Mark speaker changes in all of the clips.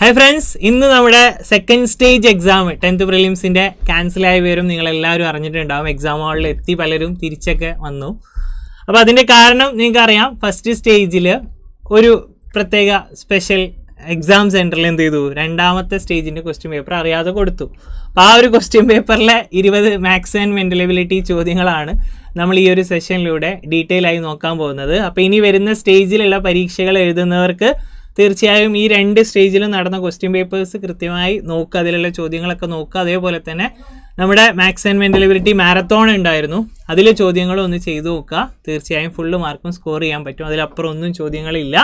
Speaker 1: Hi friends, ഇന്ന് നമ്മുടെ second stage exam 10th പ്രിലിംസിൻ്റെ ക്യാൻസലായി വരും. നിങ്ങളെല്ലാവരും അറിഞ്ഞിട്ടുണ്ടാവും. എക്സാം ഹാളിൽ എത്തി പലരും തിരിച്ചൊക്കെ വന്നു. അപ്പോൾ അതിൻ്റെ കാരണം നിങ്ങൾക്കറിയാം, ഫസ്റ്റ് സ്റ്റേജിൽ ഒരു പ്രത്യേക സ്പെഷ്യൽ എക്സാം സെൻറ്ററിൽ എന്ത് ചെയ്തു, രണ്ടാമത്തെ സ്റ്റേജിൻ്റെ ക്വസ്റ്റ്യൻ പേപ്പർ അറിയാതെ കൊടുത്തു. അപ്പോൾ ആ ഒരു ക്വസ്റ്റ്യൻ പേപ്പറിലെ 20 മാത്സ് ആൻഡ് മെൻ്റൽ എബിലിറ്റി ചോദ്യങ്ങളാണ് നമ്മൾ ഈ ഒരു സെഷനിലൂടെ ഡീറ്റെയിൽ ആയി നോക്കാൻ പോകുന്നത്. അപ്പോൾ ഇനി വരുന്ന സ്റ്റേജിലുള്ള പരീക്ഷകൾ എഴുതുന്നവർക്ക് തീർച്ചയായും ഈ 2 സ്റ്റേജിലും നടന്ന ക്വസ്റ്റ്യൻ പേപ്പേഴ്സ് കൃത്യമായി നോക്കുക, അതിലുള്ള ചോദ്യങ്ങളൊക്കെ നോക്കുക. അതേപോലെ തന്നെ നമ്മുടെ maths and mental ability marathon ഉണ്ടായിരുന്നു, അതിലെ ചോദ്യങ്ങളും ഒന്ന് ചെയ്തു നോക്കുക. തീർച്ചയായും ഫുള്ള് മാർക്കും സ്കോർ ചെയ്യാൻ പറ്റും. അതിലപ്പുറം ഒന്നും ചോദ്യങ്ങളില്ല,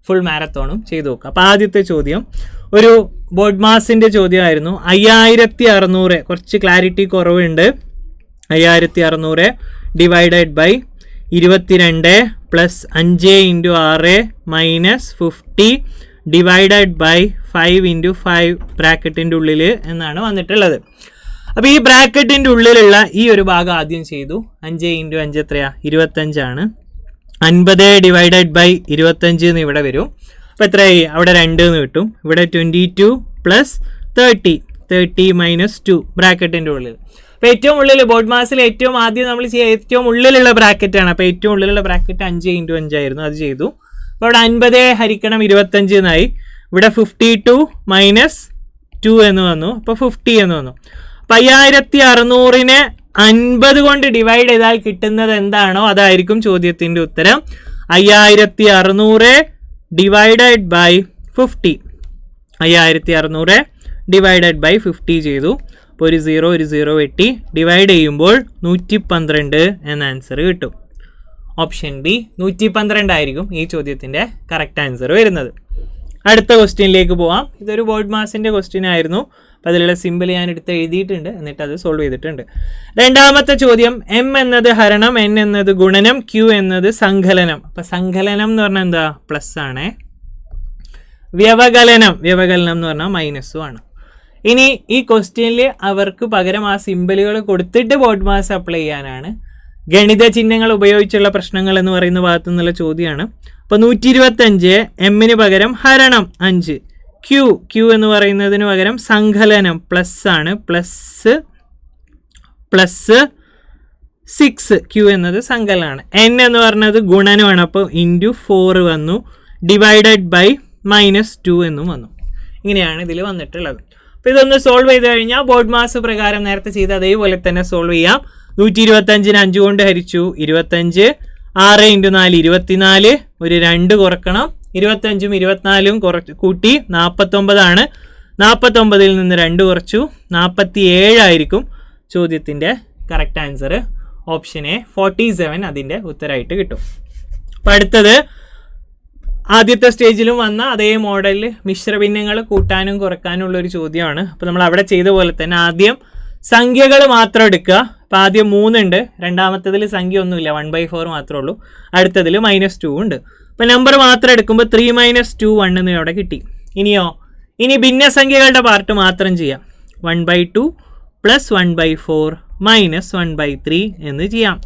Speaker 1: ഫുൾ മാരത്തോണും ചെയ്തു നോക്കുക. അപ്പോൾ ആദ്യത്തെ ചോദ്യം ഒരു ബോർഡ് മാസിൻ്റെ ചോദ്യമായിരുന്നു. 5600, കുറച്ച് ക്ലാരിറ്റി കുറവുണ്ട്. 5600 divided by 22 plus 5 × 6 minus 50 divided by 5 × 5 ബ്രാക്കറ്റിൻ്റെ ഉള്ളിൽ എന്നാണ് വന്നിട്ടുള്ളത്. അപ്പോൾ ഈ ബ്രാക്കറ്റിൻ്റെ ഉള്ളിലുള്ള ഈ ഒരു ഭാഗം ആദ്യം ചെയ്തു. 5 × 5 എത്രയാ, 25 50 ഡിവൈഡഡ് ബൈ 25 എന്ന് ഇവിടെ വരും. അപ്പോൾ എത്രയായി, അവിടെ 2 എന്ന് കിട്ടും. ഇവിടെ 22 പ്ലസ് 30 മൈനസ് 2 ബ്രാക്കറ്റിൻ്റെ ഉള്ളിൽ. അപ്പോൾ ഏറ്റവും ഉള്ളിൽ ബോർഡ് മാസിൽ ഏറ്റവും ആദ്യം നമ്മൾ ചെയ്യുക ഏറ്റവും ഉള്ളിലുള്ള ബ്രാക്കറ്റാണ്. അപ്പോൾ ഏറ്റവും ഉള്ളിലുള്ള ബ്രാക്കറ്റ് 5 × 5 ആയിരുന്നു, അത് ചെയ്തു. അപ്പോൾ ഇവിടെ 50 ഹരിക്കണം 25 എന്നായി. ഇവിടെ 52 മൈനസ് 2 എന്ന് വന്നു, അപ്പോൾ 50 എന്ന് വന്നു. അപ്പോൾ 5600നെ 50 കൊണ്ട് ഡിവൈഡ് ചെയ്താൽ കിട്ടുന്നത് എന്താണോ അതായിരിക്കും ചോദ്യത്തിൻ്റെ ഉത്തരം. 5600 ഡിവൈഡഡ് ബൈ 50, 5600 ഡിവൈഡഡ് ബൈ 50 ചെയ്തു. അപ്പോൾ ഒരു 0 വെട്ടി ഡിവൈഡ് ചെയ്യുമ്പോൾ 112 എന്ന ആൻസർ കിട്ടും. ഓപ്ഷൻ ബി 112 ആയിരിക്കും ഈ ചോദ്യത്തിൻ്റെ കറക്റ്റ് ആൻസർ വരുന്നത്. അടുത്ത ക്വസ്റ്റ്യനിലേക്ക് പോവാം. ഇതൊരു ബോർഡ് മാസിൻ്റെ ക്വസ്റ്റ്യൻ ആയിരുന്നു. അപ്പോൾ അതിലുള്ള സിമ്പിൾ ഞാൻ എടുത്ത് എഴുതിയിട്ടുണ്ട്, എന്നിട്ട് അത് സോൾവ് ചെയ്തിട്ടുണ്ട്. രണ്ടാമത്തെ ചോദ്യം, M എന്നത് ഹരണം, N എന്നത് ഗുണനം, Q എന്നത് സങ്കലനം. അപ്പോൾ സങ്കലനം എന്ന് പറഞ്ഞാൽ എന്താ, പ്ലസ് ആണ്. വ്യവകലനം എന്ന് പറഞ്ഞാൽ മൈനസും ആണ്. ഇനി ഈ ക്വസ്റ്റ്യനിൽ അവർക്ക് പകരം ആ സിമ്പിളുകൾ കൊടുത്തിട്ട് ബോർഡ് മാസ് അപ്ലൈ ചെയ്യാനാണ്. ഗണിത ചിഹ്നങ്ങൾ ഉപയോഗിച്ചുള്ള പ്രശ്നങ്ങൾ എന്ന് പറയുന്ന ഭാഗത്തു നിന്നുള്ള ചോദ്യമാണ്. അപ്പോൾ 125 എമ്മിന് പകരം ഹരണം 5, ക്യൂ എന്ന് പറയുന്നതിന് പകരം സങ്കലനം പ്ലസ് ആണ്, പ്ലസ് 6, ക്യൂ എന്നത് സങ്കലനമാണ്. N എന്ന് പറഞ്ഞത് ഗുണനമാണ്, അപ്പോൾ ഇൻറ്റു 4 വന്നു, ഡിവൈഡഡ് ബൈ -2 എന്നും വന്നു. ഇങ്ങനെയാണ് ഇതിൽ വന്നിട്ടുള്ളത്. അപ്പോൾ ഇതൊന്ന് സോൾവ് ചെയ്ത് കഴിഞ്ഞാൽ ബോർഡ് മാസ് പ്രകാരം നേരത്തെ ചെയ്ത് അതേപോലെ തന്നെ സോൾവ് ചെയ്യാം. 125നെ 5 കൊണ്ട് ഹരിച്ചു 25, 6 × 4 24, ഒരു 2 കുറക്കണം, 25ഉം 24ഉം കൂട്ടി 49 49ൽ നിന്ന് 2 കുറച്ചു 47 ആയിരിക്കും ചോദ്യത്തിൻ്റെ കറക്റ്റ് ആൻസർ. ഓപ്ഷൻ എ 47 അതിൻ്റെ ഉത്തരമായിട്ട് കിട്ടും. അപ്പോൾ അടുത്തത് ആദ്യത്തെ സ്റ്റേജിലും വന്ന അതേ മോഡലിൽ മിശ്രഭിന്നങ്ങൾ കൂട്ടാനും കുറക്കാനും ഉള്ളൊരു ചോദ്യമാണ്. അപ്പോൾ നമ്മൾ അവിടെ ചെയ്ത പോലെ തന്നെ ആദ്യം സംഖ്യകൾ മാത്രം എടുക്കുക. അപ്പോൾ ആദ്യം 3 ഉണ്ട്, രണ്ടാമത്തതിൽ സംഖ്യ ഒന്നുമില്ല, 1/4 മാത്രമേ ഉള്ളൂ. അടുത്തതിൽ -2 ഉണ്ട്. അപ്പോൾ നമ്പർ മാത്രം എടുക്കുമ്പോൾ 3 - 2 1 എന്ന് അവിടെ കിട്ടി. ഇനി ഭിന്നസംഖ്യകളുടെ പാർട്ട് മാത്രം ചെയ്യാം. 1/2 പ്ലസ് 1/4 മൈനസ് 1/3 എന്ന് ചെയ്യാം.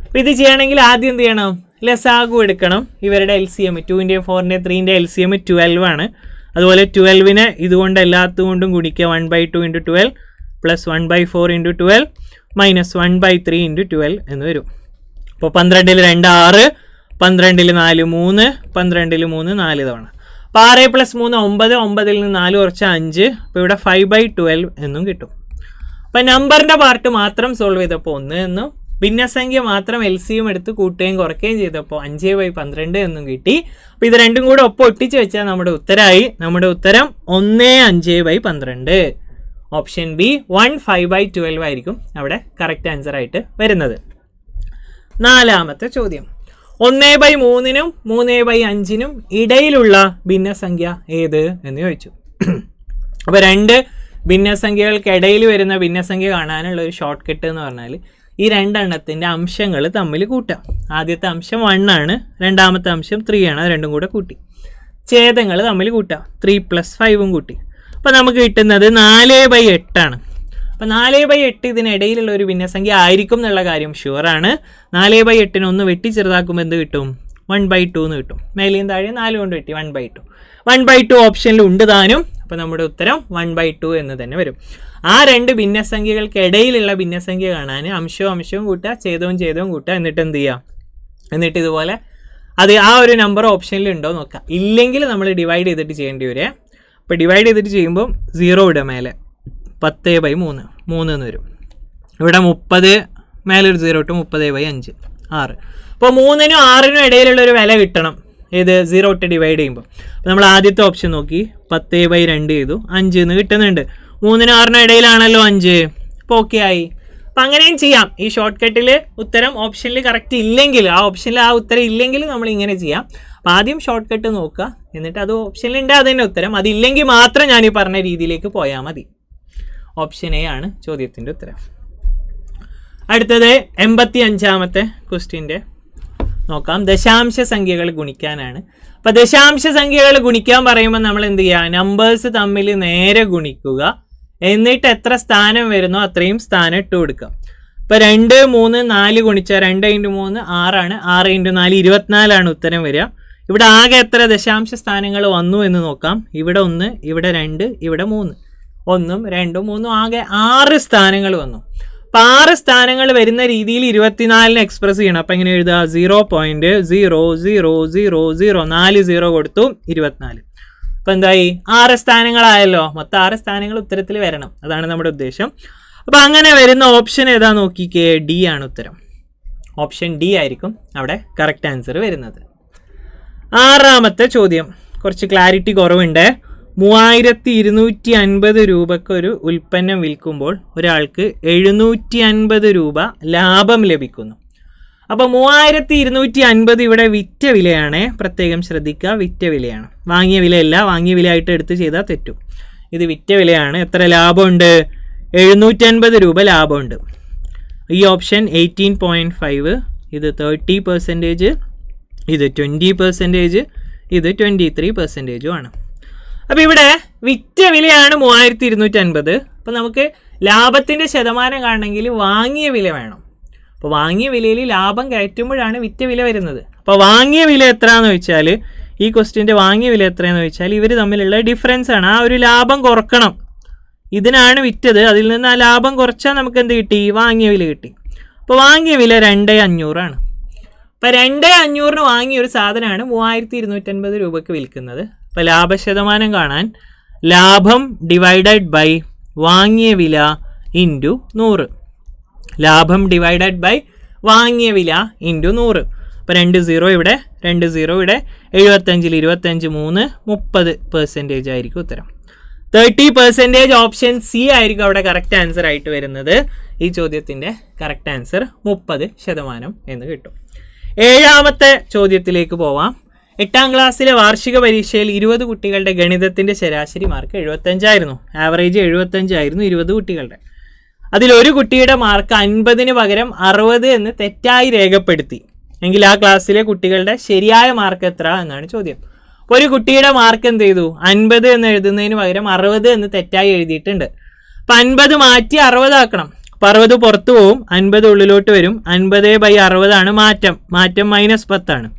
Speaker 1: അപ്പോൾ ഇത് ചെയ്യണമെങ്കിൽ ആദ്യം എന്ത് ചെയ്യണം, ലസാഗു എടുക്കണം. ഇവരുടെ LCM 2ൻ്റെയും 4ൻ്റെയും 3ൻ്റെ LCM 12 ആണ്. അതുപോലെ 12നെ ഇതുകൊണ്ട് എല്ലാത്തുകൊണ്ടും ഗുണിക്കുക. 1/2 × 12 പ്ലസ് 1/4 × 12 മൈനസ് 1/3 × 12 എന്ന് വരും. അപ്പോൾ 12ൽ 2 6, 12ൽ 4 3, 12ൽ 3 4 തവണ. അപ്പോൾ 6 + 3 9, 9ൽ നിന്ന് 4 കുറച്ച് 5. അപ്പോൾ ഇവിടെ 5/12 എന്നും കിട്ടും. അപ്പോൾ നമ്പറിൻ്റെ പാർട്ട് മാത്രം സോൾവ് ചെയ്തപ്പോൾ 1 എന്നും, ഭിന്നസംഖ്യ മാത്രം LCM എടുത്ത് കൂട്ടുകയും കുറയ്ക്കുകയും ചെയ്തപ്പോൾ 5/12 എന്നും കിട്ടി. അപ്പോൾ ഇത് രണ്ടും കൂടെ ഒപ്പം ഒട്ടിച്ച് വെച്ചാൽ നമ്മുടെ ഉത്തരമായി. നമ്മുടെ ഉത്തരം 1/5/12. ഓപ്ഷൻ ബി 1/5/12 ആയിരിക്കും അവിടെ കറക്റ്റ് ആൻസർ ആയിട്ട് വരുന്നത്. നാലാമത്തെ ചോദ്യം, 1/3നും 3/5നും ഇടയിലുള്ള ഭിന്നസംഖ്യ ഏത് എന്ന് ചോദിച്ചു. അപ്പോൾ 2 ഭിന്നസംഖ്യകൾക്കിടയിൽ വരുന്ന ഭിന്നസംഖ്യ കാണാനുള്ള ഒരു ഷോർട്ട് കട്ട് എന്ന് പറഞ്ഞാൽ ഈ 2 എണ്ണത്തിൻ്റെ അംശങ്ങൾ തമ്മിൽ കൂട്ടാം. ആദ്യത്തെ അംശം 1 ആണ്, രണ്ടാമത്തെ അംശം 3 ആണ്, അത് രണ്ടും കൂടെ കൂട്ടി ഛേദങ്ങൾ തമ്മിൽ കൂട്ടാം. 3 + 5ഉം കൂട്ടി. അപ്പോൾ നമുക്ക് കിട്ടുന്നത് 4/8 ആണ്. അപ്പോൾ 4/8 ഇതിനിടയിലുള്ള ഒരു ഭിന്നസംഖ്യ ആയിരിക്കും എന്നുള്ള കാര്യം ഷുവറാണ്. 4/8നെ ഒന്ന് വെട്ടി ചെറുതാക്കുമ്പോൾ എന്ത് കിട്ടും, 1/2 എന്ന് കിട്ടും. മേലെയും താഴെ 4 കൊണ്ട് വെട്ടി 1/2. 1/2 ഓപ്ഷനിൽ ഉണ്ട് താനും. അപ്പോൾ നമ്മുടെ ഉത്തരം 1/2 എന്ന് തന്നെ വരും. ആ രണ്ട് ഭിന്നസംഖ്യകൾക്കിടയിലുള്ള ഭിന്നസംഖ്യ കാണാൻ അംശവും കൂട്ടുക, ഛേദവും കൂട്ടുക, എന്നിട്ട് എന്ത് ചെയ്യുക, എന്നിട്ട് ഇതുപോലെ അത് ആ ഒരു നമ്പർ ഓപ്ഷനിൽ ഉണ്ടോ നോക്കുക. ഇല്ലെങ്കിൽ നമ്മൾ ഡിവൈഡ് ചെയ്തിട്ട് ചെയ്യേണ്ടി വരെ. അപ്പോൾ ഡിവൈഡ് ചെയ്തിട്ട് ചെയ്യുമ്പോൾ 0 ഇടുക മേലെ, 10/3 എന്ന് വരും. ഇവിടെ 30 മേലെ ഒരു 0 ഇട്ട് 30/5 6. അപ്പോൾ 3നും 6നും ഇടയിലുള്ള ഒരു വില കിട്ടണം. ഏത് 0 ഇട്ട് ഡിവൈഡ് ചെയ്യുമ്പോൾ. അപ്പോൾ നമ്മൾ ആദ്യത്തെ ഓപ്ഷൻ നോക്കി 10/2 ചെയ്തു, 5 എന്ന് കിട്ടുന്നുണ്ട്. 3നും 6നും ഇടയിലാണല്ലോ 5. അപ്പോൾ ഓക്കെ ആയി. അപ്പം അങ്ങനെയും ചെയ്യാം. ഈ ഷോർട്ട് കട്ടിൽ ഉത്തരം ഓപ്ഷനിൽ കറക്റ്റ് ഇല്ലെങ്കിൽ, ആ ഓപ്ഷനിൽ ആ ഉത്തരം ഇല്ലെങ്കിൽ നമ്മൾ ഇങ്ങനെ ചെയ്യാം. അപ്പോൾ ആദ്യം ഷോർട്ട് കട്ട് നോക്കുക, എന്നിട്ട് അത് ഓപ്ഷനിലുണ്ട് അതിൻ്റെ ഉത്തരം. അതില്ലെങ്കിൽ മാത്രം ഞാൻ ഈ പറഞ്ഞ രീതിയിലേക്ക് പോയാൽ മതി. ഓപ്ഷൻ എ ആണ് ചോദ്യത്തിൻ്റെ ഉത്തരം. അടുത്തത് 85ാമത്തെ ക്വസ്റ്റ്യൻ്റെ നോക്കാം. ദശാംശ സംഖ്യകൾ ഗുണിക്കാനാണ്. അപ്പോൾ ദശാംശ സംഖ്യകൾ ഗുണിക്കാൻ പറയുമ്പോൾ നമ്മൾ എന്ത് ചെയ്യുക, നമ്പേഴ്സ് തമ്മിൽ നേരെ ഗുണിക്കുക, എന്നിട്ട് എത്ര സ്ഥാനം വരുന്നോ അത്രയും സ്ഥാനം ഇട്ട് കൊടുക്കുക. ഇപ്പോൾ 2, 3, 4 ഗുണിച്ചാൽ 2 × 3 6 6 × 4 24 ഉത്തരം വരിക. ഇവിടെ ആകെ എത്ര ദശാംശ സ്ഥാനങ്ങൾ വന്നു എന്ന് നോക്കാം. ഇവിടെ 1, ഇവിടെ 2, ഇവിടെ 3. 1, 2, 3 ആകെ 6 സ്ഥാനങ്ങൾ വന്നു. അപ്പോൾ 6 സ്ഥാനങ്ങൾ വരുന്ന രീതിയിൽ 24 എക്സ്പ്രസ് ചെയ്യണം. അപ്പോൾ എങ്ങനെ എഴുതുക, 0.0000 4 0 കൊടുത്തു 24. അപ്പോൾ എന്തായി, 6 സ്ഥാനങ്ങളായല്ലോ. മൊത്തം 6 സ്ഥാനങ്ങൾ ഉത്തരത്തിൽ വരണം, അതാണ് നമ്മുടെ ഉദ്ദേശം. അപ്പോൾ അങ്ങനെ വരുന്ന ഓപ്ഷൻ ഏതാ നോക്കിക്കേ, ഡി ആണ് ഉത്തരം. ഓപ്ഷൻ ഡി ആയിരിക്കും അവിടെ കറക്റ്റ് ആൻസർ വരുന്നത്. 6ാമത്തെ ചോദ്യം കുറച്ച് ക്ലാരിറ്റി കുറവുണ്ട്. 3250 രൂപയ്ക്ക് ഒരു ഉൽപ്പന്നം വിൽക്കുമ്പോൾ ഒരാൾക്ക് 750 രൂപ ലാഭം ലഭിക്കുന്നു. അപ്പോൾ 3250 ഇവിടെ വിറ്റ വിലയാണ്, പ്രത്യേകം ശ്രദ്ധിക്കുക, വിറ്റ വിലയാണ്, വാങ്ങിയ വിലയല്ല. വാങ്ങിയ വിലയായിട്ട് എടുത്ത് ചെയ്താൽ തെറ്റും. ഇത് വിറ്റ വിലയാണ്. എത്ര ലാഭമുണ്ട്, 750 രൂപ ലാഭമുണ്ട്. ഈ ഓപ്ഷൻ 18.5, ഇത് 30%, ഇത് 20%, ഇത് 23% ആണ്. അപ്പോൾ ഇവിടെ വിറ്റ വിലയാണ് 3250. അപ്പോൾ നമുക്ക് ലാഭത്തിൻ്റെ ശതമാനം കാണണമെങ്കിൽ വാങ്ങിയ വില വേണം. അപ്പോൾ വാങ്ങിയ വിലയിൽ ലാഭം കയറ്റുമ്പോഴാണ് വിറ്റ വില വരുന്നത്. അപ്പോൾ വാങ്ങിയ വില എത്രയാണെന്ന് ചോദിച്ചാൽ, ഈ ക്വസ്റ്റ്യൻ്റെ വാങ്ങിയ വില എത്രയാണെന്ന് ചോദിച്ചാൽ ഇവർ തമ്മിലുള്ള ഡിഫറൻസ് ആണ്. ആ ഒരു ലാഭം കുറക്കണം. ഇതിനാണ് വിറ്റത്, അതിൽ നിന്ന് ആ ലാഭം കുറച്ചാൽ നമുക്ക് എന്ത് കിട്ടി, വാങ്ങിയ വില കിട്ടി. അപ്പോൾ വാങ്ങിയ വില 2500 ആണ്. അപ്പോൾ 2500 വാങ്ങിയ ഒരു സാധനമാണ് 3250 രൂപയ്ക്ക് വിൽക്കുന്നത്. അപ്പോൾ ലാഭശതമാനം കാണാൻ ലാഭം ഡിവൈഡഡ് ബൈ വാങ്ങിയ വില ഇൻറ്റു 100. ലാഭം ഡിവൈഡഡ് ബൈ വാങ്ങിയ വില ഇൻറ്റു 100. അപ്പോൾ 2 0 ഇവിടെ, 2 0 ഇവിടെ, 75ൽ 25 3 30% ആയിരിക്കും ഉത്തരം. 30% ഓപ്ഷൻ സി ആയിരിക്കും അവിടെ കറക്റ്റ് ആൻസർ ആയിട്ട് വരുന്നത്. ഈ ചോദ്യത്തിൻ്റെ കറക്റ്റ് ആൻസർ 30% എന്ന് കിട്ടും. 7ാമത്തെ ചോദ്യത്തിലേക്ക് പോവാം. 8ാം ക്ലാസ്സിലെ വാർഷിക പരീക്ഷയിൽ 20 കുട്ടികളുടെ ഗണിതത്തിൻ്റെ ശരാശരി മാർക്ക് 75 ആയിരുന്നു. ആവറേജ് 75 ആയിരുന്നു 20 കുട്ടികളുടെ. അതിലൊരു കുട്ടിയുടെ മാർക്ക് 50-ന് പകരം 60 എന്ന് തെറ്റായി രേഖപ്പെടുത്തി എങ്കിൽ ആ ക്ലാസ്സിലെ കുട്ടികളുടെ ശരിയായ മാർക്ക് എത്ര എന്നാണ് ചോദ്യം. ഒരു കുട്ടിയുടെ മാർക്ക് എന്ത് ചെയ്തു, 50 എന്ന് എഴുതുന്നതിന് പകരം 60 എന്ന് തെറ്റായി എഴുതിയിട്ടുണ്ട്. അപ്പം 50 മാറ്റി 60 ആക്കണം. അപ്പം 60 പുറത്ത് പോവും, 50 ഉള്ളിലോട്ട് വരും. 50/60 ആണ് മാറ്റം -10 ആണ്.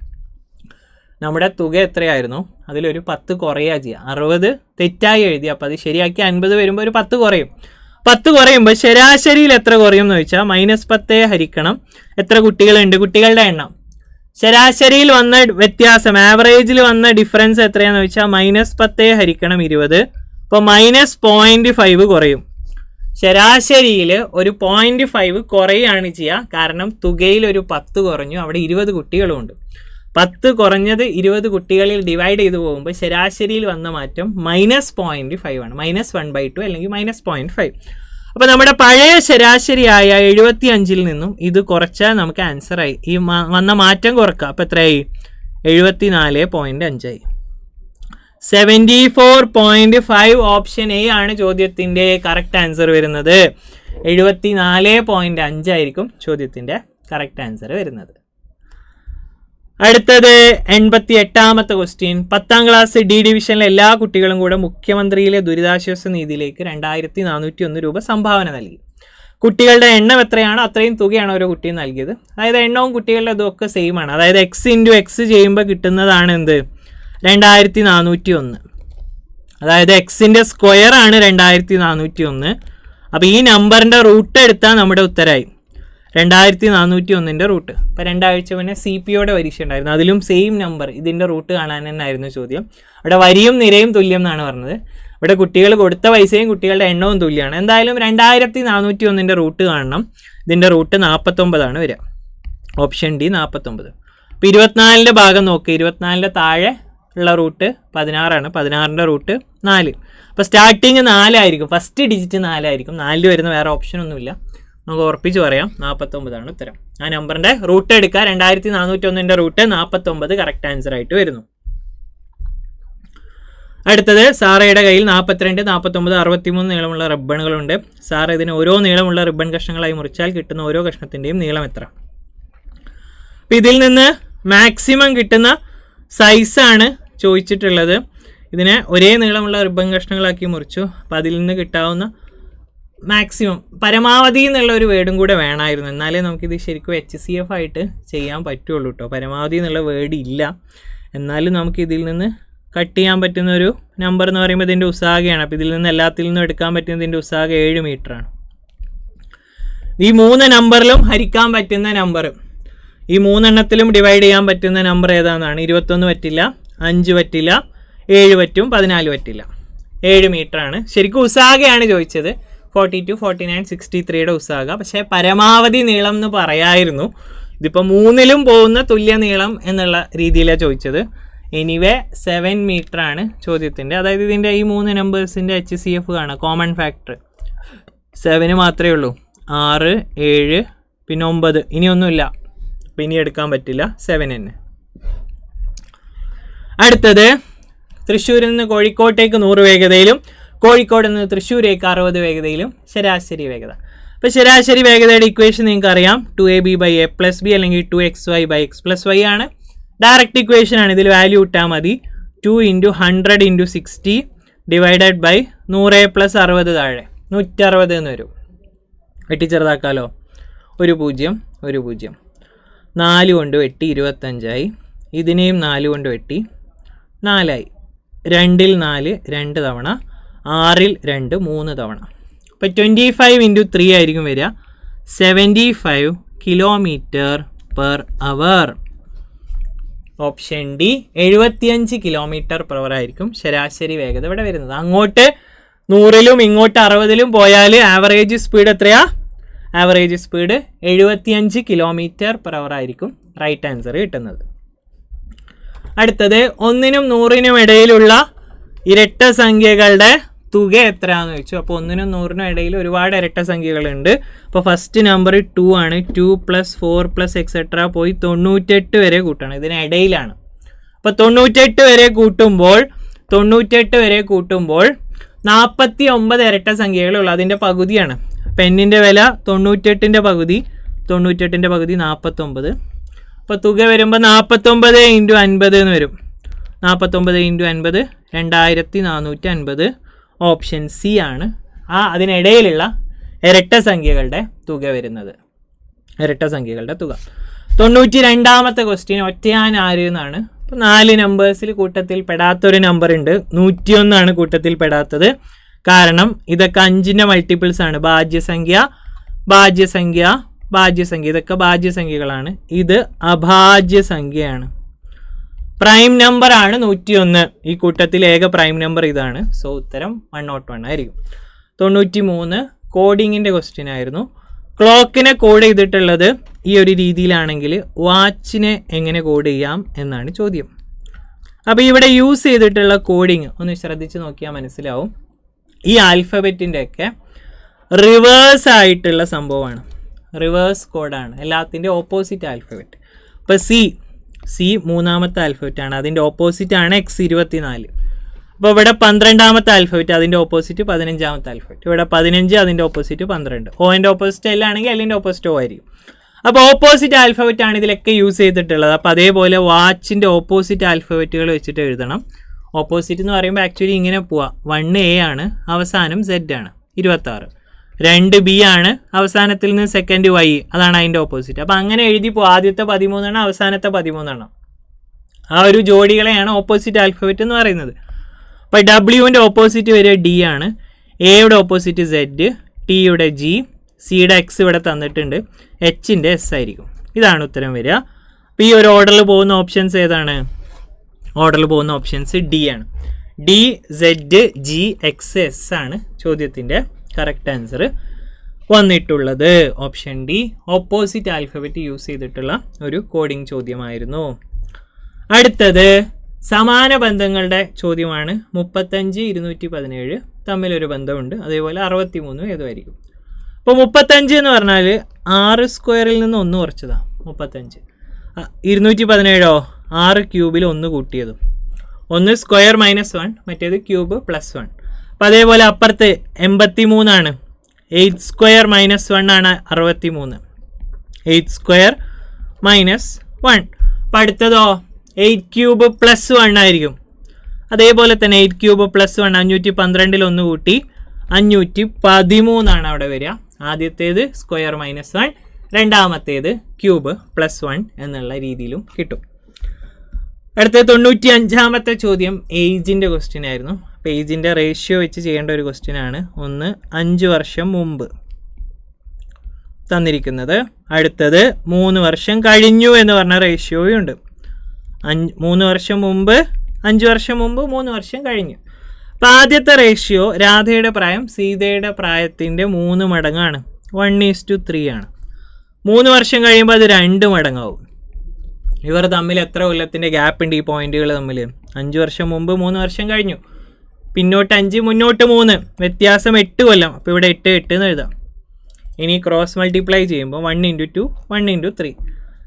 Speaker 1: നമ്മുടെ തുക എത്രയായിരുന്നു, അതിലൊരു 10 കുറയുക ചെയ്യുക. 60 തെറ്റായി എഴുതി, അപ്പോൾ അത് ശരിയാക്കി 50 വരുമ്പോൾ ഒരു 10 കുറയും. 10 കുറയുമ്പോൾ ശരാശരിയിൽ എത്ര കുറയും എന്ന് ചോദിച്ചാൽ -10 ഹരിക്കണം എത്ര കുട്ടികളുണ്ട്, കുട്ടികളുടെ എണ്ണം. ശരാശരിയിൽ വന്ന വ്യത്യാസം, ആവറേജിൽ വന്ന ഡിഫറൻസ് എത്രയാണെന്ന് ചോദിച്ചാൽ -10 ഹരിക്കണം 20. അപ്പോൾ -0.5 കുറയും. ശരാശരിയിൽ ഒരു 0.5 കുറയുകയാണ് ചെയ്യുക. കാരണം തുകയിൽ ഒരു 10 കുറഞ്ഞു, അവിടെ 20 കുട്ടികളുമുണ്ട്. 10 കുറഞ്ഞത് 20 കുട്ടികളിൽ ഡിവൈഡ് ചെയ്ത് പോകുമ്പോൾ ശരാശരിയിൽ വന്ന മാറ്റം -0.5 ആണ്. -1/2 അല്ലെങ്കിൽ -0.5. അപ്പോൾ നമ്മുടെ പഴയ ശരാശരിയായ 75-ൽ നിന്നും ഇത് കുറച്ചാൽ നമുക്ക് ആൻസറായി. ഈ വന്ന മാറ്റം കുറക്കുക. അപ്പോൾ എത്രയായി, 74.5 ആയി. 74.5 ഓപ്ഷൻ എ ആണ് ചോദ്യത്തിൻ്റെ കറക്റ്റ് ആൻസർ വരുന്നത്. 74.5 ആയിരിക്കും ചോദ്യത്തിൻ്റെ കറക്റ്റ് ആൻസർ വരുന്നത്. അടുത്തത് 88ാമത്തെ ക്വസ്റ്റ്യൻ. 10ാം ക്ലാസ് ഡി ഡിവിഷനിലെ എല്ലാ കുട്ടികളും കൂടെ മുഖ്യമന്ത്രിയിലെ ദുരിതാശ്വാസ നിധിയിലേക്ക് 2401 രൂപ സംഭാവന നൽകി. കുട്ടികളുടെ എണ്ണം എത്രയാണോ അത്രയും തുകയാണ് ഓരോ കുട്ടിയും നൽകിയത്. അതായത് എണ്ണവും കുട്ടികളുടെ ഇതൊക്കെ സെയിം ആണ്. അതായത് x × x ചെയ്യുമ്പോൾ കിട്ടുന്നതാണ് എന്ത്, 2401. അതായത് എക്സിൻ്റെ സ്ക്വയർ ആണ് 2401. അപ്പോൾ ഈ നമ്പറിൻ്റെ റൂട്ട് എടുത്താൽ നമ്മുടെ ഉത്തരമായി 2401 റൂട്ട്. അപ്പോൾ 2 ആഴ്ച മുന്നേ CPOയുടെ പരീക്ഷ ഉണ്ടായിരുന്നു, അതിലും സെയിം നമ്പർ ഇതിൻ്റെ റൂട്ട് കാണാൻ തന്നെയായിരുന്നു ചോദ്യം. അവിടെ വരിയും നിരയും തുല്യം എന്നാണ് പറഞ്ഞത്. ഇവിടെ കുട്ടികൾ കൊടുത്ത പൈസയും കുട്ടികളുടെ എണ്ണവും തുല്യമാണ്. എന്തായാലും 2401 റൂട്ട് കാണണം. ഇതിൻ്റെ റൂട്ട് 49 വരിക. Option D 49. അപ്പോൾ 24 ഭാഗം നോക്കുക. 24 താഴെ ഉള്ള റൂട്ട് 16 16 റൂട്ട് 4. അപ്പോൾ സ്റ്റാർട്ടിങ് 4 ആയിരിക്കും, ഫസ്റ്റ് ഡിജിറ്റ് 4 ആയിരിക്കും. 4 വരുന്ന വേറെ ഓപ്ഷനൊന്നുമില്ല. നമുക്ക് ഉറപ്പിച്ച് പറയാം 49 ഉത്തരം. ആ നമ്പറിൻ്റെ റൂട്ട് എടുക്കുക. 2401 റൂട്ട് 49 കറക്റ്റ് ആൻസർ ആയിട്ട് വരുന്നു. അടുത്തത്, സാറയുടെ കയ്യിൽ 42, 49, 63 നീളമുള്ള റിബണുകളുണ്ട്. സാർ ഇതിന് ഓരോ നീളമുള്ള റിബൺ കഷ്ണങ്ങളായി മുറിച്ചാൽ കിട്ടുന്ന ഓരോ കഷ്ണത്തിൻ്റെയും നീളം എത്ര? അപ്പം ഇതിൽ നിന്ന് മാക്സിമം കിട്ടുന്ന സൈസാണ് ചോദിച്ചിട്ടുള്ളത്. ഇതിനെ ഒരേ നീളമുള്ള റിബൺ കഷ്ണങ്ങളാക്കി മുറിച്ചു. അപ്പോൾ അതിൽ നിന്ന് കിട്ടാവുന്ന മാക്സിമം, പരമാവധി എന്നുള്ള ഒരു വേർഡും കൂടെ വേണമായിരുന്നു, എന്നാലേ നമുക്കിത് ശരിക്കും HCF ആയിട്ട് ചെയ്യാൻ പറ്റുള്ളൂ കേട്ടോ. പരമാവധി എന്നുള്ള വേർഡ് ഇല്ല, എന്നാലും നമുക്ക് ഇതിൽ നിന്ന് കട്ട് ചെയ്യാൻ പറ്റുന്ന ഒരു നമ്പർ എന്ന് പറയുമ്പോൾ ഇതിൻ്റെ ഉസാഗയാണ്. അപ്പോൾ ഇതിൽ നിന്ന് എല്ലാത്തിൽ നിന്നും എടുക്കാൻ പറ്റുന്നതിൻ്റെ ഉസാഗ 7 മീറ്ററാണ്. ഈ 3 നമ്പറിലും ഹരിക്കാൻ പറ്റുന്ന നമ്പർ, ഈ 3 എണ്ണത്തിലും ഡിവൈഡ് ചെയ്യാൻ പറ്റുന്ന നമ്പർ ഏതാണെന്നാണ്. 21 പറ്റില്ല, 5 പറ്റില്ല, 7 പറ്റും, 14 പറ്റില്ല. 7 മീറ്ററാണ്. ശരിക്കും ഉസാഗയാണ് ചോദിച്ചത്. 42, 49, 63യുടെ ഉസാഗ. പക്ഷേ പരമാവധി നീളം എന്ന് പറയായിരുന്നു. ഇതിപ്പോൾ 3ലും പോകുന്ന തുല്യ നീളം എന്നുള്ള രീതിയിലാണ് ചോദിച്ചത്. എനിവേ 7 മീറ്ററാണ് ചോദ്യത്തിൻ്റെ. അതായത് ഇതിൻ്റെ ഈ 3 നമ്പേഴ്സിൻ്റെ HCF കാണാം. കോമൺ ഫാക്ടർ 7 മാത്രമേ ഉള്ളൂ. 6, 7, പിന്നെ 9. ഇനിയൊന്നുമില്ല, അപ്പം ഇനി എടുക്കാൻ പറ്റില്ല. 7 തന്നെ. അടുത്തത്, തൃശ്ശൂരിൽ നിന്ന് കോഴിക്കോട്ടേക്ക് 100 വേഗതയിലും കോഴിക്കോട് നിന്ന് തൃശ്ശൂരേക്ക് 60 വേഗതയിലും ശരാശരി വേഗത. അപ്പോൾ ശരാശരി വേഗതയുടെ ഇക്വേഷൻ നിങ്ങൾക്ക് അറിയാം. 2ab/a+b അല്ലെങ്കിൽ 2xy/x+y ആണ്. ഡയറക്റ്റ് ഇക്വേഷൻ ആണ്. ഇതിൽ വാല്യൂ ഇട്ടാൽ മതി. 2 × 100 × 60 ഡിവൈഡഡ് ബൈ 100 + 60 താഴെ 160 എന്ന് വരും. വെട്ടി ചെറുതാക്കാലോ. 1 0 1 0. 4 കൊണ്ട് വെട്ടി 25ആയി. ഇതിനെയും 4 കൊണ്ട് വെട്ടി 4ആയി. 2ൽ 4 2 തവണ, 6ൽ 2 3 തവണ. അപ്പോൾ 25 × 3 ആയിരിക്കും വരിക. 75 km/h. ഓപ്ഷൻ ഡി 75 km/h ആയിരിക്കും ശരാശരി വേഗത ഇവിടെ വരുന്നത്. അങ്ങോട്ട് 100ലും ഇങ്ങോട്ട് 60ലും പോയാൽ ആവറേജ് സ്പീഡ് എത്രയാ? ആവറേജ് സ്പീഡ് 75 km/h ആയിരിക്കും റൈറ്റ് ആൻസർ കിട്ടുന്നത്. അടുത്തത്, 1നും 100നും ഇടയിലുള്ള ഇരട്ട സംഖ്യകളുടെ തുക എത്രയാണെന്ന് ചോദിച്ചു. അപ്പോൾ 1നും 100നും ഇടയിൽ ഒരുപാട് ഇരട്ട സംഖ്യകളുണ്ട്. അപ്പോൾ ഫസ്റ്റ് നമ്പർ 2 ആണ്. 2 + 4 + etc പോയി 98 വരെ കൂട്ടണം. ഇതിനിടയിലാണ്. അപ്പോൾ 98 വരെ കൂട്ടുമ്പോൾ 49 ഇരട്ട സംഖ്യകളുള്ളൂ. അതിൻ്റെ പകുതിയാണ്. പെന്നിൻ്റെ വില 98ൻ്റെ പകുതി 49. അപ്പോൾ തുക വരുമ്പോൾ 49 × 50 എന്ന് വരും. 49 × 50 2450. ഓപ്ഷൻ സി ആണ് അതിനിടയിലുള്ള ഇരട്ട സംഖ്യകളുടെ തുക വരുന്നത്. ഇരട്ട സംഖ്യകളുടെ തുക. 92ാമത്തെ ക്വസ്റ്റ്യൻ, ഒറ്റയാൻ ആര് എന്നാണ്. അപ്പോൾ 4 നമ്പേഴ്സിൽ കൂട്ടത്തിൽ പെടാത്തൊരു നമ്പർ ഉണ്ട്. 101 കൂട്ടത്തിൽ പെടാത്തത്. കാരണം ഇതൊക്കെ 5ൻ്റെ മൾട്ടിപ്പിൾസ് ആണ്. ഭാജ്യസംഖ്യ ഇതൊക്കെ ഭാജ്യസംഖ്യകളാണ്. ഇത് അഭാജ്യസംഖ്യയാണ്. പ്രൈം നമ്പർ ആണ് 101. ഈ കൂട്ടത്തിൽ ഏക പ്രൈം നമ്പർ ഇതാണ്. സോ ഉത്തരം 101 ആയിരിക്കും. 93 കോഡിങ്ങിൻ്റെ ക്വസ്റ്റ്യൻ ആയിരുന്നു. ക്ലോക്കിനെ കോഡ് ചെയ്തിട്ടുള്ളത് ഈ ഒരു രീതിയിലാണെങ്കിൽ വാച്ചിനെ എങ്ങനെ കോഡ് ചെയ്യാം എന്നാണ് ചോദ്യം. അപ്പോൾ ഇവിടെ യൂസ് ചെയ്തിട്ടുള്ള കോഡിങ് ഒന്ന് ശ്രദ്ധിച്ച് നോക്കിയാൽ മനസ്സിലാവും. ഈ ആൽഫബറ്റിൻ്റെയൊക്കെ റിവേഴ്സ് ആയിട്ടുള്ള സംഭവമാണ്. റിവേഴ്സ് കോഡാണ്. എല്ലാത്തിൻ്റെ ഓപ്പോസിറ്റ് ആൽഫബറ്റ്. ഇപ്പോൾ സി 3ാമത്തെ ആൽഫബറ്റാണ്. അതിൻ്റെ ഓപ്പോസിറ്റ് ആണ് X24. അപ്പോൾ ഇവിടെ 12ാമത്തെ ആൽഫബറ്റ്, അതിൻ്റെ ഓപ്പോസിറ്റ് 15ാമത്തെ ആൽഫബറ്റ്. ഇവിടെ 15, അതിൻ്റെ ഓപ്പോസിറ്റ് 12. ഓൻ്റെ ഓപ്പോസിറ്റ് എൽ ആണെങ്കിൽ എല്ലിൻ്റെ ഓപ്പോസിറ്റ് O ആയിരിക്കും. അപ്പോൾ ഓപ്പോസിറ്റ് ആൽഫബറ്റ് ആണ് ഇതിലൊക്കെ യൂസ് ചെയ്തിട്ടുള്ളത്. അപ്പോൾ അതേപോലെ വാച്ചിൻ്റെ ഓപ്പോസിറ്റ് ആൽഫബറ്റുകൾ വെച്ചിട്ട് എഴുതണം. ഓപ്പോസിറ്റ് എന്ന് പറയുമ്പോൾ ആക്ച്വലി ഇങ്ങനെ പോവാം. 1A ആണ്, അവസാനം Z ആണ് 26. 2B ആണ്, അവസാനത്തിൽ നിന്ന് സെക്കൻഡ് Y, അതാണ് അതിൻ്റെ ഓപ്പോസിറ്റ്. അപ്പോൾ അങ്ങനെ എഴുതി പോകും. ആദ്യത്തെ 13 അവസാനത്തെ 13. ആ ഒരു ജോഡികളെയാണ് ഓപ്പോസിറ്റ് ആൽഫബറ്റ് എന്ന് പറയുന്നത്. അപ്പോൾ ഡബ്ല്യുവിൻ്റെ ഓപ്പോസിറ്റ് വരിക ഡി ആണ്, എയുടെ ഓപ്പോസിറ്റ് സെഡ്, ടിയുടെ ജി, സിയുടെ എക്സ് ഇവിടെ തന്നിട്ടുണ്ട്, എച്ചിൻ്റെ എസ് ആയിരിക്കും. ഇതാണ് ഉത്തരം വരിക. അപ്പോൾ ഈ ഒരു ഓർഡറിൽ പോകുന്ന ഓപ്ഷൻസ് ഏതാണ്? ഓർഡറിൽ പോകുന്ന ഓപ്ഷൻസ് ഡി ആണ്. D, Z, G, X, S ആണ് ചോദ്യത്തിൻ്റെ കറക്റ്റ് ആൻസർ വന്നിട്ടുള്ളത്. Option D opposite alphabet use ചെയ്തിട്ടുള്ള ഒരു കോഡിംഗ് ചോദ്യമായിരുന്നു. അടുത്തത് സമാന ബന്ധങ്ങളുടെ ചോദ്യമാണ്. 35, 217 തമ്മിലൊരു ബന്ധമുണ്ട്, അതേപോലെ 63 ഏതുമായിരിക്കും? അപ്പോൾ 35 എന്ന് പറഞ്ഞാൽ 6 സ്ക്വയറിൽ നിന്ന് 1 കുറച്ചതാണ് 35. 217 6 ക്യൂബിൽ 1 കൂട്ടിയതും, 1 സ്ക്വയർ -1, മറ്റേത് ക്യൂബ് +1. അപ്പോൾ അതേപോലെ അപ്പുറത്ത് 83 ആണ്, 8 സ്ക്വയർ -1 ആണ് 63, 8 സ്ക്വയർ -1. അപ്പം അടുത്തതോ 8 ക്യൂബ് +1 ആയിരിക്കും. അതേപോലെ തന്നെ 8 ക്യൂബ് +1 512 1 കൂട്ടി 513 ആണ് അവിടെ വരിക. ആദ്യത്തേത് സ്ക്വയർ -1, രണ്ടാമത്തേത് ക്യൂബ് +1 എന്നുള്ള രീതിയിലും കിട്ടും. അടുത്ത 95ാമത്തെ ചോദ്യം ഏജിൻ്റെ ക്വസ്റ്റ്യൻ ആയിരുന്നു. അപ്പോൾ ഏജിൻ്റെ റേഷ്യോ വെച്ച് ചെയ്യേണ്ട ഒരു ക്വസ്റ്റ്യൻ ആണ്. ഒന്ന് 5 വർഷം മുമ്പ് തന്നിരിക്കുന്നത്, അടുത്തത് 3 വർഷം കഴിഞ്ഞു എന്ന് പറഞ്ഞ റേഷ്യോയും ഉണ്ട്. 3 വർഷം മുമ്പ്, 5 വർഷം മുമ്പ്, 3 വർഷം കഴിഞ്ഞു. അപ്പോൾ ആദ്യത്തെ റേഷ്യോ രാധയുടെ പ്രായം സീതയുടെ പ്രായത്തിൻ്റെ 3 മടങ്ങാണ്, 1:3 ആണ്. 3 വർഷം കഴിയുമ്പോൾ അത് 2 മടങ്ങാവും. ഇവർ തമ്മിൽ എത്ര കൊല്ലത്തിൻ്റെ ഗ്യാപ്പ് ഉണ്ട് ഈ പോയിന്റുകൾ തമ്മിൽ? 5 വർഷം മുമ്പ്, 3 വർഷം കഴിഞ്ഞു, പിന്നോട്ട് 5, മുന്നോട്ട് 3, വ്യത്യാസം 8 കൊല്ലം. അപ്പോൾ ഇവിടെ 8 8 എന്ന് എഴുതാം. ഇനി ക്രോസ് മൾട്ടിപ്ലൈ ചെയ്യുമ്പോൾ 1 × 2 1 × 3,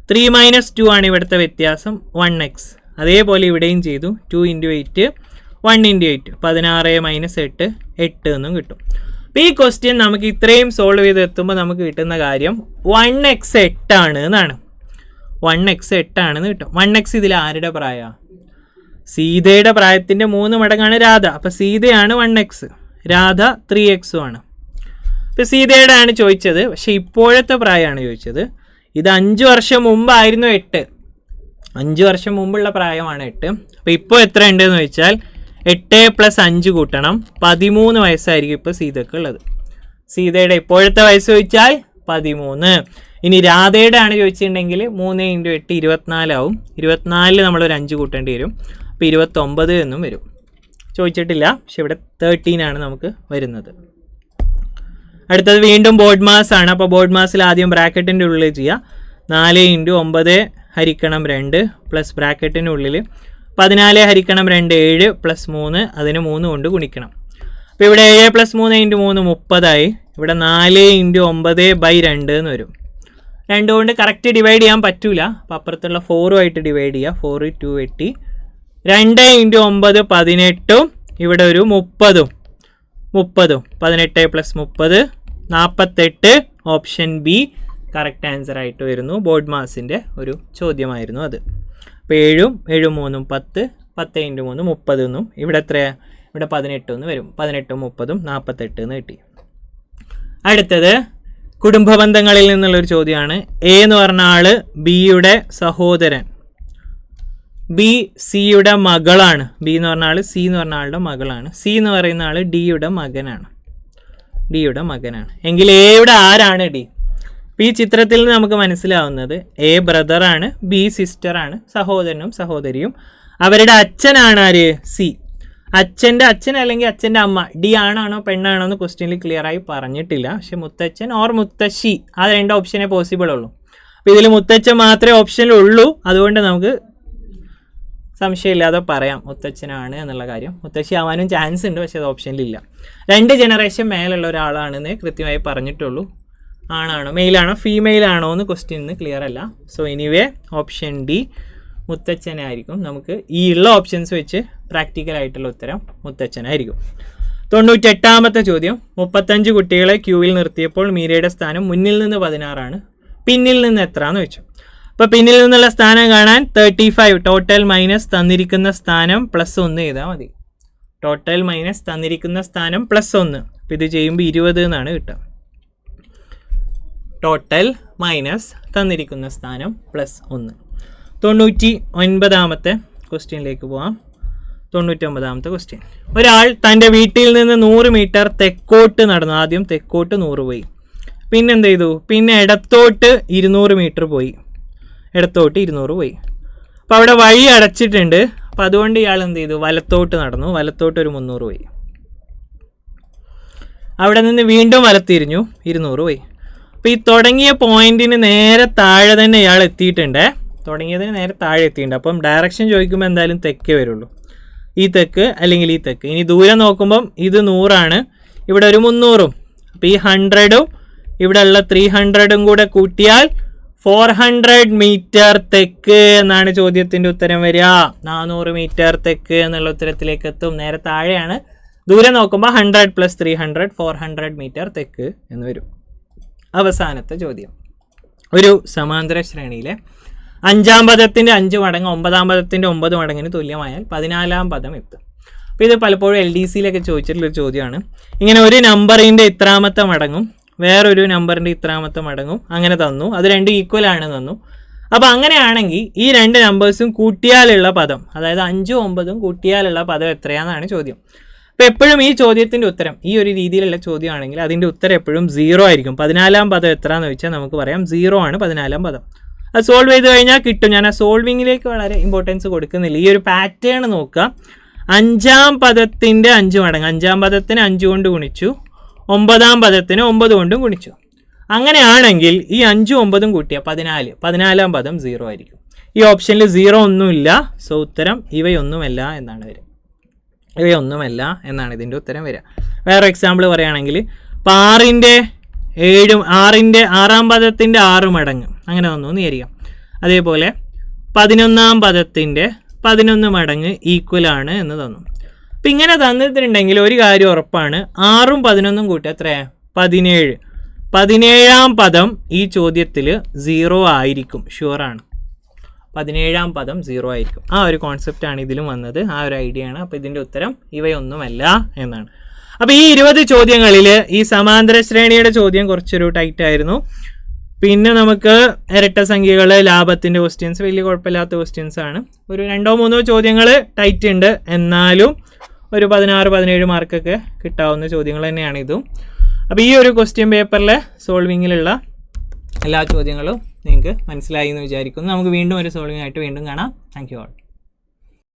Speaker 1: 3 - 2 ആണ് ഇവിടുത്തെ വ്യത്യാസം, 1x. അതേപോലെ ഇവിടെയും ചെയ്തു, 2 × 8 1 × 8, 16 - 8 8 എന്നും കിട്ടും. അപ്പോൾ ഈ ക്വസ്റ്റ്യൻ നമുക്ക് ഇത്രയും സോൾവ് ചെയ്ത് എത്തുമ്പോൾ നമുക്ക് കിട്ടുന്ന കാര്യം 1x 8 ആണ് എന്നാണ്. 1x 8 ആണെന്ന് കിട്ടും. 1x ഇതിൽ ആരുടെ പ്രായമാണ്? സീതയുടെ പ്രായത്തിൻ്റെ 3 മടങ്ങാണ് രാധ. അപ്പോൾ സീതയാണ് 1x, രാധ 3x ആണ്. ഇപ്പോൾ സീതയുടെ ആണ് ചോദിച്ചത്, പക്ഷെ ഇപ്പോഴത്തെ പ്രായമാണ് ചോദിച്ചത്. ഇത് 5 വർഷം മുമ്പായിരുന്നു 8, 5 വർഷം മുമ്പുള്ള പ്രായമാണ് 8. അപ്പോൾ ഇപ്പോൾ എത്ര ഉണ്ടെന്ന് ചോദിച്ചാൽ 8 + 5 കൂട്ടണം, 13 വയസ്സായിരിക്കും ഇപ്പോൾ സീതയ്ക്ക് ഉള്ളത്. സീതയുടെ ഇപ്പോഴത്തെ വയസ്സ് ചോദിച്ചാൽ 13. ഇനി രാധയുടെ ആണ് ചോദിച്ചിട്ടുണ്ടെങ്കിൽ 3 × 8 24 ആവും. 24 നമ്മളൊരു 5 കൂട്ടേണ്ടി വരും. അപ്പോൾ 29 എന്നും വരും. ചോദിച്ചിട്ടില്ല, പക്ഷെ ഇവിടെ 13 ആണ് നമുക്ക് വരുന്നത്. അടുത്തത് വീണ്ടും ബോർഡ് മാസ് ആണ്. അപ്പോൾ ബോർഡ് മാസിൽ ആദ്യം ബ്രാക്കറ്റിൻ്റെ ഉള്ളിൽ ചെയ്യുക. 4 × 9 ഹരിക്കണം 2 പ്ലസ് ബ്രാക്കറ്റിൻ്റെ ഉള്ളിൽ 14 ഹരിക്കണം 2 7 + 3, അതിന് 3 കൊണ്ട് ഗുണിക്കണം. അപ്പോൾ ഇവിടെ 7 + 3 × 3 30 ഇവിടെ 4 × 9/2 എന്ന് വരും. 2 കൊണ്ട് കറക്റ്റ് ഡിവൈഡ് ചെയ്യാൻ പറ്റൂല. അപ്പോൾ അപ്പുറത്തുള്ള 4 ഡിവൈഡ് ചെയ്യുക. 4 2 8, 2 × 9 18, ഇവിടെ ഒരു 30, 18 + 30 48. ഓപ്ഷൻ ബി കറക്റ്റ് ആൻസർ ആയിട്ട് വരുന്നു. ബോർഡ് മാസിൻ്റെ ഒരു ചോദ്യമായിരുന്നു അത്. അപ്പോൾ 7 7 3 10, 10 × 3 30 എന്നും, ഇവിടെ എത്രയാണ്? ഇവിടെ 18 എന്ന് വരും. 18 30 48 എന്ന് കിട്ടി. അടുത്തത് കുടുംബ ബന്ധങ്ങളിൽ നിന്നുള്ളൊരു ചോദ്യമാണ്. എ എന്ന് പറഞ്ഞ ആൾ ബിയുടെ സഹോദരൻ, ബി സിയുടെ മകളാണ്. ബി എന്ന് പറഞ്ഞ ആൾ സി എന്ന് പറഞ്ഞ ആളുടെ മകളാണ്. സി എന്ന് പറയുന്ന ആൾ ഡിയുടെ മകനാണ്. എങ്കിൽ എയുടെ ആരാണ് ഡി? ഈ ചിത്രത്തിൽ നിന്ന് നമുക്ക് മനസ്സിലാവുന്നത് എ ബ്രദറാണ്, ബി സിസ്റ്ററാണ്, സഹോദരനും സഹോദരിയും. അവരുടെ അച്ഛനാണ് ആര്? സി. അച്ഛൻ്റെ അച്ഛൻ അല്ലെങ്കിൽ അച്ഛൻ്റെ അമ്മ ഡി ആണാണോ പെണ്ണാണോ എന്ന് ക്വസ്റ്റ്യനിൽ ക്ലിയർ ആയി പറഞ്ഞിട്ടില്ല. പക്ഷെ മുത്തച്ഛൻ ഓർ മുത്തശ്ശി, ആ 2 ഓപ്ഷനേ പോസിബിൾ ഉള്ളൂ. അപ്പോൾ ഇതിൽ മുത്തച്ഛൻ മാത്രമേ ഓപ്ഷനിലുള്ളൂ. അതുകൊണ്ട് നമുക്ക് സംശയമില്ലാതെ പറയാം മുത്തച്ഛനാണ് എന്നുള്ള കാര്യം. മുത്തശ്ശി ആവാനും ചാൻസ് ഉണ്ട്, പക്ഷെ അത് ഓപ്ഷനിലില്ല. 2 ജനറേഷൻ മേലുള്ള ഒരാളാണെന്ന് കൃത്യമായി പറഞ്ഞിട്ടുള്ളൂ. ആണാണോ മെയിലാണോ ഫീമെയിലാണോ എന്ന് ക്വസ്റ്റ്യനിൽ ക്ലിയർ അല്ല. സോ എനിവേ ഓപ്ഷൻ ഡി മുത്തച്ഛനായിരിക്കും. നമുക്ക് ഈ ഉള്ള ഓപ്ഷൻസ് വെച്ച് പ്രാക്ടിക്കലായിട്ടുള്ള ഉത്തരം മുത്തച്ഛനായിരിക്കും. 98ാമത്തെ ചോദ്യം. 35 കുട്ടികളെ ക്യൂവിൽ നിർത്തിയപ്പോൾ മീരയുടെ സ്ഥാനം മുന്നിൽ നിന്ന് 16 ആണ്, പിന്നിൽ നിന്ന് എത്രയെന്ന് വെച്ചു. അപ്പോൾ പിന്നിൽ നിന്നുള്ള സ്ഥാനം കാണാൻ 35 ടോട്ടൽ മൈനസ് തന്നിരിക്കുന്ന സ്ഥാനം +1 ചെയ്താൽ മതി. ടോട്ടൽ മൈനസ് തന്നിരിക്കുന്ന സ്ഥാനം +1. അപ്പോൾ ഇത് ചെയ്യുമ്പോൾ 20 എന്നാണ് കിട്ടുക. ടോട്ടൽ മൈനസ് തന്നിരിക്കുന്ന സ്ഥാനം +1. 99ാമത്തെ ക്വസ്റ്റ്യനിലേക്ക് പോവാം. 99ാമത്തെ ക്വസ്റ്റ്യൻ. ഒരാൾ തൻ്റെ വീട്ടിൽ നിന്ന് 100 മീറ്റർ തെക്കോട്ട് നടന്നു. ആദ്യം തെക്കോട്ട് 100 പോയി, പിന്നെ എന്ത് ചെയ്തു, പിന്നെ ഇടത്തോട്ട് 200 മീറ്റർ പോയി, ഇടത്തോട്ട് 200 പോയി. അപ്പോൾ അവിടെ വഴി അടച്ചിട്ടുണ്ട്. അപ്പോൾ അതുകൊണ്ട് ഇയാൾ എന്ത് ചെയ്തു, വലത്തോട്ട് നടന്നു, വലത്തോട്ട് ഒരു 300 പോയി. അവിടെ നിന്ന് വീണ്ടും വലത്തിരിഞ്ഞു, 200 പോയി. അപ്പോൾ ഈ തുടങ്ങിയ പോയിന്റിന് നേരെ താഴെ തന്നെ ഇയാൾ എത്തിയിട്ടുണ്ട്. തുടങ്ങിയതിന് നേരെ താഴെ എത്തിയിട്ടുണ്ട്. അപ്പം ഡയറക്ഷൻ ചോദിക്കുമ്പോൾ എന്തായാലും തെക്കേ വരുള്ളൂ, ഈ തെക്ക് അല്ലെങ്കിൽ ഈ തെക്ക്. ഇനി ദൂരം നോക്കുമ്പം ഇത് 100ആണ്, ഇവിടെ ഒരു 300ഉം. അപ്പോൾ ഈ 100ഉം ഇവിടെ ഉള്ള 300ഉം കൂടെ കൂട്ടിയാൽ 400 മീറ്റർ തെക്ക് എന്നാണ് ചോദ്യത്തിൻ്റെ ഉത്തരം വരിക. 400 മീറ്റർ തെക്ക് എന്നുള്ള ഉത്തരത്തിലേക്ക് എത്തും. നേരെ താഴെയാണ്. ദൂരം നോക്കുമ്പോൾ 100 + 300 400 മീറ്റർ തെക്ക് എന്ന് വരും. അവസാനത്തെ ചോദ്യം, ഒരു സമാന്തര ശ്രേണിയിലെ 5-ാം പദത്തിൻ്റെ 5 മടങ്ങ് 9-ാം പദത്തിൻ്റെ 9 മടങ്ങിന് തുല്യമായാൽ 14-ാം പദം എത്തും. അപ്പോൾ ഇത് പലപ്പോഴും LDCയിലൊക്കെ ചോദിച്ചിട്ടുള്ളൊരു ചോദ്യമാണ്. ഇങ്ങനെ ഒരു നമ്പറിൻ്റെ ഇത്രാമത്തെ മടങ്ങും വേറൊരു നമ്പറിൻ്റെ ഇത്രാമത്തെ മടങ്ങും അങ്ങനെ തന്നു, അത് രണ്ടും ഈക്വൽ ആണ് തന്നു. അപ്പോൾ അങ്ങനെയാണെങ്കിൽ ഈ രണ്ട് നമ്പേഴ്സും കൂട്ടിയാലുള്ള പദം, അതായത് 5ഉം 9ഉം കൂട്ടിയാലുള്ള പദം എത്രയാണെന്നാണ് ചോദ്യം. അപ്പോൾ എപ്പോഴും ഈ ചോദ്യത്തിൻ്റെ ഉത്തരം ഈ ഒരു രീതിയിലുള്ള ചോദ്യമാണെങ്കിൽ അതിൻ്റെ ഉത്തരം എപ്പോഴും 0 ആയിരിക്കും. 14-ാം പദം എത്രയാണെന്ന് ചോദിച്ചാൽ നമുക്ക് പറയാം 0 ആണ് 14-ാം പദം. അത് സോൾവ് ചെയ്ത് കഴിഞ്ഞാൽ കിട്ടും. ഞാൻ ആ സോൾവിങ്ങിലേക്ക് വളരെ ഇമ്പോർട്ടൻസ് കൊടുക്കുന്നില്ല. ഈ ഒരു പാറ്റേൺ നോക്കുക. 5-ാം പദത്തിൻ്റെ 5 മടങ്ങ്, 5-ാം പദത്തിന് 5 കൊണ്ട് ഗുണിച്ചു, 9-ാം പദത്തിന് 9 കൊണ്ടും ഗുണിച്ചു. അങ്ങനെയാണെങ്കിൽ ഈ 5ഉം 9ഉം കൂട്ടിയ 14, 14-ാം പദം 0 ആയിരിക്കും. ഈ ഓപ്ഷനിൽ 0 ഒന്നുമില്ല. സോ ഉത്തരം ഇവയൊന്നുമല്ല എന്നാണ് വരിക. ഇവയൊന്നുമല്ല എന്നാണ് ഇതിൻ്റെ ഉത്തരം വരിക. വേറെ എക്സാമ്പിൾ പറയുകയാണെങ്കിൽ 6-ൻ്റെ 6-ാം പദത്തിൻ്റെ 6 മടങ്ങ് അങ്ങനെ തന്നു എന്ന് വിചാരിക്കാം. അതേപോലെ 11-ാം പദത്തിൻ്റെ 11 മടങ്ങ് ഈക്വലാണ് എന്ന് തന്നു. അപ്പം ഇങ്ങനെ തന്നിട്ടുണ്ടെങ്കിൽ ഒരു കാര്യം ഉറപ്പാണ്, 6ഉം 11ഉം കൂട്ടി എത്രയാണ് 17. 17-ാം പദം ഈ ചോദ്യത്തിൽ 0 ആയിരിക്കും, ഷുവറാണ്. 17-ാം പദം 0 ആയിരിക്കും. ആ ഒരു കോൺസെപ്റ്റാണ് ഇതിലും വന്നത്, ആ ഒരു ഐഡിയ ആണ്. അപ്പോൾ ഇതിൻ്റെ ഉത്തരം ഇവയൊന്നുമല്ല എന്നാണ്. അപ്പോൾ ഈ 20 ചോദ്യങ്ങളിൽ ഈ സമാന്തര ശ്രേണിയുടെ ചോദ്യം കുറച്ചൊരു ടൈറ്റ് ആയിരുന്നു. പിന്നെ നമുക്ക് ഇരട്ട സംഖ്യകൾ, ലാഭത്തിൻ്റെ ക്വസ്റ്റ്യൻസ് വലിയ കുഴപ്പമില്ലാത്ത ക്വസ്റ്റ്യൻസ് ആണ്. ഒരു 2-3 ചോദ്യങ്ങൾ ടൈറ്റ് ഉണ്ട്, എന്നാലും ഒരു 16-17 മാർക്കൊക്കെ കിട്ടാവുന്ന ചോദ്യങ്ങൾ തന്നെയാണ് ഇതും. അപ്പോൾ ഈ ഒരു ക്വസ്റ്റ്യൻ പേപ്പറിലെ സോൾവിങ്ങിലുള്ള എല്ലാ ചോദ്യങ്ങളും നിങ്ങൾക്ക് മനസ്സിലായി എന്ന് വിചാരിക്കുന്നു. നമുക്ക് വീണ്ടും ഒരു സോൾവിംഗ് ആയിട്ട് വീണ്ടും കാണാം. Thank you all.